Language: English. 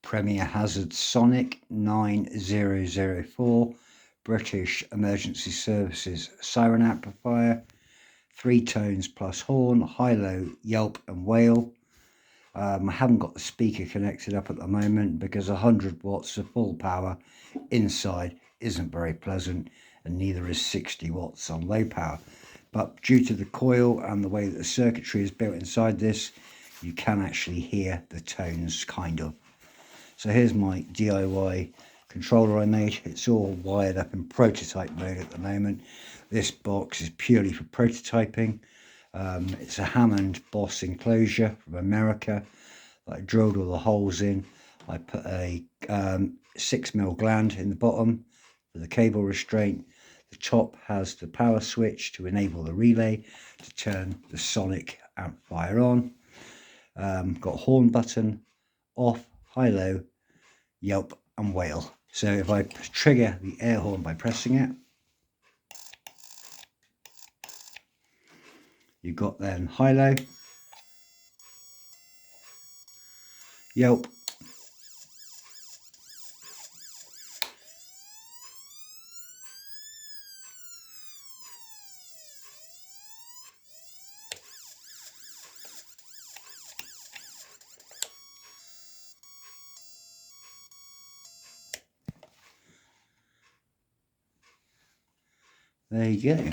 Premier Hazard Sonic 9004 British Emergency Services siren amplifier, 3 tones plus horn, high-low, Yelp and Wail. I haven't got the speaker connected up at the moment because 100 watts of full power inside isn't very pleasant, and neither is 60 watts on low power. But due to the coil and the way that the circuitry is built inside this, you can actually hear the tones, kind of. So here's my DIY controller I made. It's all wired up in prototype mode at the moment. This box is purely for prototyping. It's a Hammond Boss enclosure from America that I drilled all the holes in. I put a 6mm gland in the bottom for the cable restraint. The top has the power switch to enable the relay to turn the sonic amplifier on. Got a horn button, off, high-low, Yelp and Wail. So if I trigger the air horn by pressing it, you've got then high-low, Yelp, there you go.